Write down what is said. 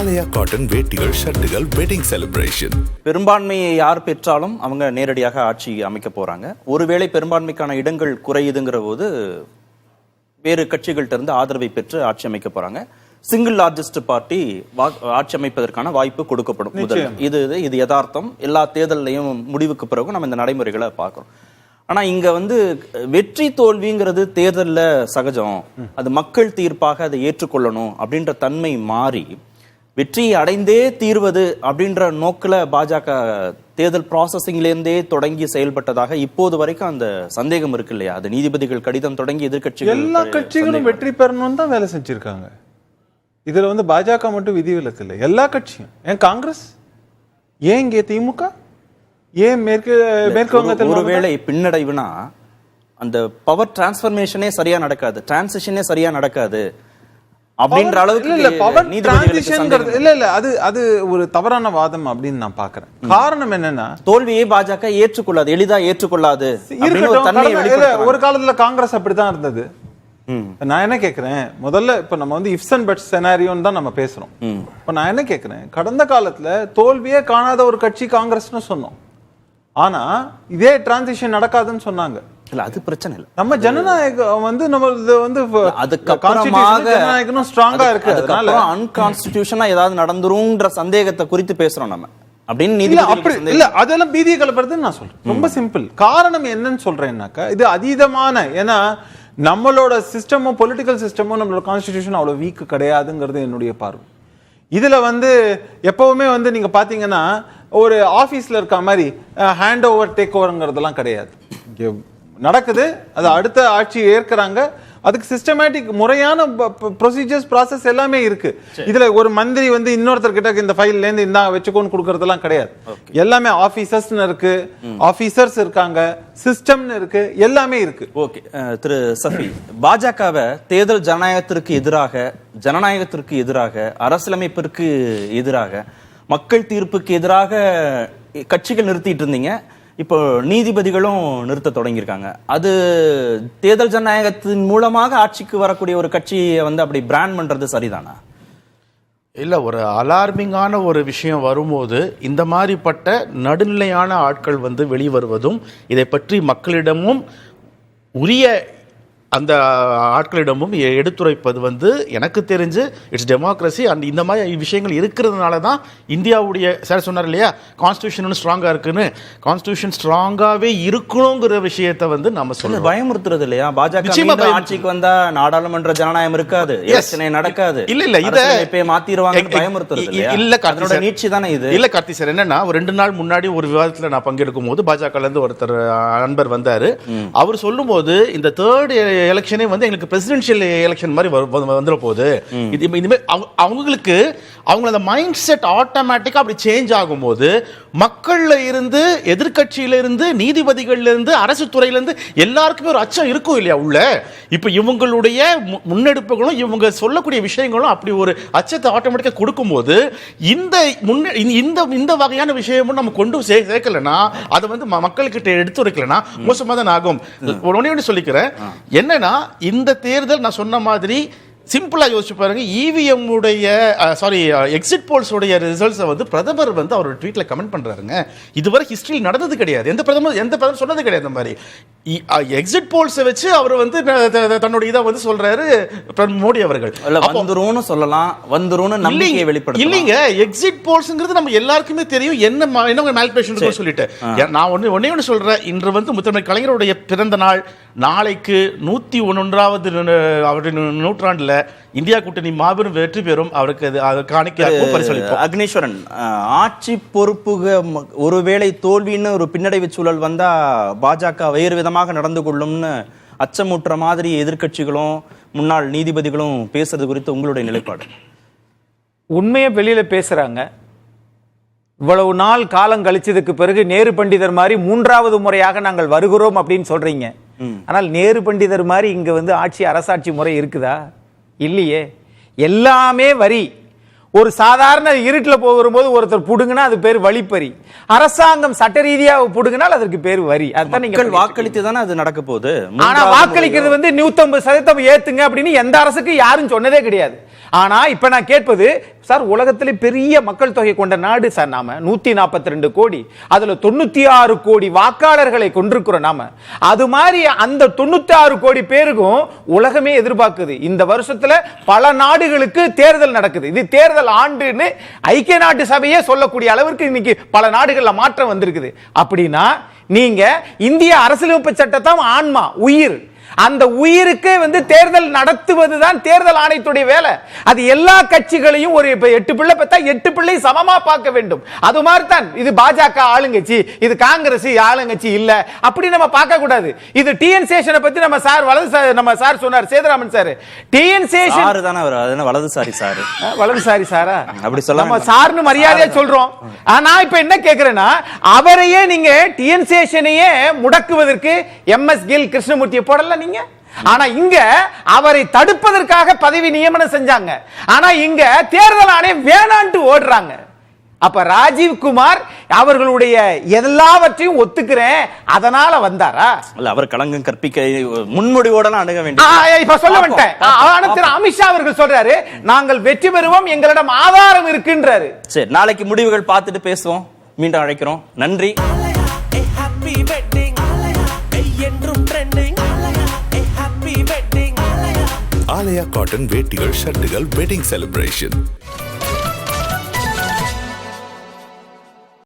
Himalaya cotton வேட்டிகள், ஷர்ட்டுகள், wedding celebration. பெரும்பான்மையை யார் பெற்றாலும் அவங்க நேரடியாக ஆட்சி அமைக்க போறாங்க. ஒருவேளை பெரும்பான்மைக்கான இடங்கள் குறையுதுங்கிற போது வேறு கட்சிகள்கிட்ட இருந்து ஆதரவை பெற்று ஆட்சி அமைக்க போறாங்க. சிங்கிள் லார்ஜஸ்ட் பார்ட்டி ஆட்சி அமைப்பதற்கான வாய்ப்பு கொடுக்கப்படும். இது யதார்த்தம். எல்லா தேர்தலையும் முடிவுக்கு பிறகு நம்ம இந்த நடைமுறைகளை பார்க்கிறோம். ஆனா இங்க வெற்றி தோல்விங்கிறது தேர்தல்ல சகஜம், அது மக்கள் தீர்ப்பாக அதை ஏற்றுக்கொள்ளணும் அப்படின்ற தன்மை மாறி வெற்றியை அடைந்தே தீர்வது அப்படின்ற நோக்கில பாஜக தேர்தல் ப்ராசஸிங்லேருந்தே தொடங்கி செயல்பட்டதாக இப்போது வரைக்கும் அந்த சந்தேகம் இருக்கு இல்லையா? அது நீதிபதிகள் கடிதம் தொடங்கி எதிர்கட்சிகள் எல்லா கட்சிகளும் வெற்றி பெறணும்னு தான் வேலை செஞ்சிருக்காங்க. இதுல பாஜக மட்டும் விதிவிலக்கு இல்லை, எல்லா கட்சியும். ஏன் காங்கிரஸ், ஏன் இங்கே திமுக, ஏன் மேற்கு வங்கத்தில்? ஒருவேளை பின்னடைவுனா அந்த பவர் டிரான்ஸ்பர்மேஷனே சரியா நடக்காது, டிரான்சிஷனே சரியா நடக்காது அப்படின்ற அளவுக்கு இல்ல பவர் டிரான்சிஷன் இல்ல அது ஒரு தவறான வாதம் அப்படின்னு நான் பாக்குறேன். காரணம் என்னன்னா, தோல்வியை பாஜக ஏற்றுக்கொள்ளாது, எளிதா ஏற்றுக்கொள்ளாது. ஒரு காலத்துல காங்கிரஸ் அப்படித்தான் இருந்தது. நான் என்ன கேக்குறேன், முதல்ல இப்ப நம்ம இஃப்ஸ் அண்ட் பட்ஸ் செனாரியோன்னு தான் நம்ம பேசுறோம். இப்ப நான் என்ன கேக்குறேன், கடந்த காலத்துல தோல்வியே காணாத ஒரு கட்சி காங்கிரஸ்னு சொன்னோம். ஆனா இதே டிரான்சிஷன் நடக்காதுன்னு சொன்னாங்க. இல்ல அது பிரச்சனை இல்ல. நம்ம ஜனநாயகம் ஜனநாயகம் ஸ்ட்ராங்கா இருக்கு. அதனால அன்கான்ஸ்டிடியூஷனா ஏதாவது நடந்துரும்ன்ற சந்தேகத்தை குறித்து பேசுறோம் நம்ம அப்படின்னு. இல்ல அதெல்லாம் பீதியை கலப்புறதுன்னு நான் சொல்றேன். ரொம்ப சிம்பிள். காரணம் என்னன்னு சொல்றேன்னாக்கா, இது அதீதமான, ஏன்னா நம்மளோட சிஸ்டமும் பொலிட்டிக்கல் சிஸ்டமும் நம்மளோட கான்ஸ்டிடியூஷன் அவ்வளவு வீக் கிடையாதுங்கிறது என்னுடைய பார்வை. இதுல எப்பவுமே நீங்க பாத்தீங்கன்னா ஒரு ஆபீஸ்ல இருக்க மாதிரி ஹேண்ட் ஓவர் டேக் ஓவர்ங்கிறதெல்லாம் கிடையாது. நடக்குது, அது அடுத்த ஆட்சி ஏற்கிறாங்க, அதுக்கு சிஸ்டமேட்டிக் முறையான ப்ரொசீஜர்ஸ் ப்ராசஸ் எல்லாமே இருக்கு. இதுல ஒரு மந்திரி இன்னொருத்தர் கிட்ட இந்த ஃபைல்ல இருந்து இந்த வச்சுக்கோன்னு கொடுக்கறதெல்லாம் கிடையாது. எல்லாமே ஆபீசர்ஸ் இருக்கு, ஆபீசர்ஸ் இருக்காங்க, சிஸ்டம்னு இருக்கு, எல்லாமே இருக்கு. ஓகே திரு சஃபி, பாஜகவை தேர்தல் ஜனநாயகத்திற்கு எதிராக, அரசியலமைப்பிற்கு எதிராக, மக்கள் தீர்ப்புக்கு எதிராக கட்சிகள் நிறுத்திட்டு இருந்தீங்க. இப்போ நீதிபதிகளும் நிறுத்த தொடங்கியிருக்காங்க. அது தேர்தல் ஜனநாயகத்தின் மூலமாக ஆட்சிக்கு வரக்கூடிய ஒரு கட்சியை அப்படி பிராண்ட் பண்றது சரிதானா? இல்ல, ஒரு அலார்மிங்கான ஒரு விஷயம் வரும்போது இந்த மாதிரிப்பட்ட நடுநிலையான ஆட்கள் வெளிவருவதும், இதை பற்றி மக்களிடமும் உரிய அந்த ஆட்களிடமும் எடுத்துரைப்பது எனக்கு தெரிஞ்சு இட்ஸ் டெமோக்ரஸி. அண்ட் இந்த மாதிரி விஷயங்கள் இருக்கிறதுனால தான் இந்தியாவுடைய சார் சொன்னார் இல்லையா, கான்ஸ்டியூஷன் ஸ்ட்ராங்கா இருக்குன்னு. கான்ஸ்டியூஷன் ஸ்ட்ராங்காவே இருக்கணுங்கிற விஷயத்தை நம்ம சொல்ல பயமுறுத்துறது இல்லையா? பாஜக ஆட்சிக்கு வந்தா நாடாளுமன்ற ஜனநாயகம் இருக்காது, எலெக்ஷன் நடக்காது, இல்ல இதை மாத்திடுவாங்க பயமுறுத்துறது இல்ல. அதோட நீட்சி தானே இது. இல்ல கார்த்தி சார், என்னன்னா ஒரு 2 நாள் முன்னாடி ஒரு விவாதத்துல நான் பங்கெடுக்கும் போது பாஜக ஒருத்தர் நண்பர் வந்தாரு. அவர் சொல்லும் போது இந்த தேர்ட் எலெக்ஷனே எங்களுக்கு பிரசிடென்ஷியல் எலெக்ஷன் மாதிரி வந்துட போகுது. அவங்களுக்கு அந்த மைண்ட் செட் ஆட்டோமேட்டிக்கா அப்படி சேஞ்ச் ஆகும்போது மக்கள்ல இருந்து, எதிர்கட்சியில இருந்து, நீதிபதிகள்ல இருந்து, அரசு துறையில இருந்து எல்லாருக்குமே ஒரு அச்சம் இருக்கும் இல்லையா உள்ள. இப்ப இவங்களுடைய முன்னெடுப்புகளும் இவங்க சொல்லக்கூடிய விஷயங்களும் அப்படி ஒரு அச்சத்தை ஆட்டோமேட்டிக்கா கொடுக்கும்போது இந்த வகையான விஷயமும் நம்ம கொண்டு சேர்க்கலன்னா, அதை மக்கள்கிட்ட எடுத்துரைக்கலன்னா மோசமா தான் ஆகும். ஒண்ணு சொல்லிக்கிறேன், என்னன்னா இந்த தேர்தல் நான் சொன்ன மாதிரி சிம்பிளா யோசிச்சு பாருங்க. இவிஎம் உடைய எக்ஸிட் போல்ஸ் உடைய ரிசல்ட்ஸ் பிரதமர் அவர் ட்வீட்ல கமெண்ட் பண்றாருங்க. இதுவரை ஹிஸ்டரியில் நடந்தது கிடையாது. எந்த பிரதமர் சொன்னது கிடையாது. இந்த மாதிரி எக்ஸிட் போல்ஸ் வச்சு அவர் தன்னுடைய இதை சொல்றாரு மோடி அவர்கள். வந்துரும்னு சொல்லலாம், வந்துரும்னு நம்பிக்கை வெளிப்படுத்த இல்லைங்க. எக்ஸிட் போல்ஸ்ங்கிறது நம்ம எல்லாருக்குமே தெரியும் என்ன மேனிபுலேஷன் சொல்லிட்டு. நான் ஒண்ணு சொல்றேன், இன்று முத்தமிழ் கலைஞருடைய பிறந்த நாள். நாளைக்கு 101வது நூற்றாண்டுல இந்தியா கூட்டணி மாபெரும் வெற்றி பெறும். அவருக்கு காணிக்கையாகவும் பரிசளிப்போம். அக்னீஸ்வரன், ஆட்சி பொறுப்பு ஒருவேளை தோல்வின்னு ஒரு பின்னடைவு சூழல் வந்தா பாஜக வேறு விதமாக நடந்து கொள்ளும்னு அச்சமூட்டுற மாதிரி எதிர்கட்சிகளும் முன்னாள் நீதிபதிகளும் பேசுறது குறித்து உங்களுடைய நிலைப்பாடு? உண்மையை வெளியில பேசுறாங்க. இவ்வளவு நாள் காலம் கழிச்சதுக்கு பிறகு நேரு பண்டிதர் மாதிரி 3வது முறையாக நாங்கள் வருகிறோம் அப்படின்னு சொல்றீங்க. ஆனால் நேரு பண்டிதர் மாதிரி இங்க ஆட்சி அரசாட்சி முறை இருக்குதா? இல்லையே. எல்லாமே வரி. ஒரு சாதாரண இருட்டில் போகும்போது ஒருத்தர் புடுங்கினா அது பேர் வழிப்பறி. அரசாங்கம் சட்ட ரீதியாக புடுங்கினால் அதற்கு பேர் வரி. அதுதான் நீங்க வாக்களித்து தானே அது நடக்க போகுது. ஆனா வாக்களிக்கிறது 150% ஏத்துங்க அப்படின்னு எந்த அரசுக்கு யாரும் சொன்னதே கிடையாது. ஆனா இப்ப நான் கேட்பது, சார் உலகத்திலே பெரிய மக்கள் தொகை கொண்ட நாடு சார் நாம 142 கோடி, அதுல 96 கோடி வாக்காளர்களை கொண்டிருக்கிறோம் நாம. அது மாதிரி அந்த 96 கோடி பேருக்கும் உலகமே எதிர்பார்க்குது. இந்த வருஷத்துல பல நாடுகளுக்கு தேர்தல் நடக்குது. இது தேர்தல் ஆண்டுன்னு ஐக்கிய நாட்டு சபையே சொல்லக்கூடிய அளவிற்கு இன்னைக்கு பல நாடுகள்ல மாற்றம் வந்திருக்குது. அப்படின்னா நீங்க இந்திய அரசியலமைப்பு சட்டத்தான் ஆன்மா, உயிர். அந்த உயிருக்கு தேர்தல் நடத்துவதுதான் தேர்தல் ஆணையத்துடைய வேலை. அது எல்லா கட்சிகளையும் ஒரு 8 பிள்ளை பெற்றா 8 பிள்ளை சமமா பார்க்க வேண்டும். அது மாதிரி தான் இது பாஜக ஆளுங்கட்சி, இது காங்கிரஸ் ஆளுங்கட்சி இல்ல, அப்படி நம்ம பார்க்க கூடாது. இது டிஎன் சேஷனை பத்தி நம்ம சார் சொன்னார், Sethuraman sir. TN Seshan sir தானே அவர், அது என்ன வலதுசாரி சார்? வலதுசாரி சாரா? அப்படி சொல்ல நம்ம சார்னு மரியாதையா சொல்றோம். ஆனா இப்ப என்ன கேக்குறேன்னா, அவரையே நீங்க டிஎன் சேஷனையே முடக்குவதற்கு எம்எஸ் கில், கிருஷ்ணமூர்த்தியை போடல நீங்க. ஆனா இங்க அவரை தடுப்பதற்காக பதவி நியமனம் செஞ்சாங்க. ஆனா இங்க தேர்தல் ஆணையம் வேணான்ட்டு ஓடுறாங்க. அப்ப ராஜீவ் குமார் அவர்களுடைய எல்லாவற்றையும் ஒத்துக்கிறேன் அதனால வந்தாரா? இல்ல, அவர் களங்கம் கற்பிக்க முன்மொழிவோட அணுக வேண்டும். இப்ப சொல்ல வந்துட்டேன். அமித்ஷா அவர்கள் சொல்றாரு, நாங்கள் வெற்றி பெறுவோம், எங்களிடம் ஆதாரம் இருக்குன்றாரு. சரி, நாளைக்கு முடிவுகள் பார்த்துட்டு பேசுவோம். மீண்டும் அழைக்கிறோம். நன்றி. ஆலயா காட்டன் வேட்டிகள் ஷர்ட்டுகள் வெட்டிங் செலிப்ரேஷன்.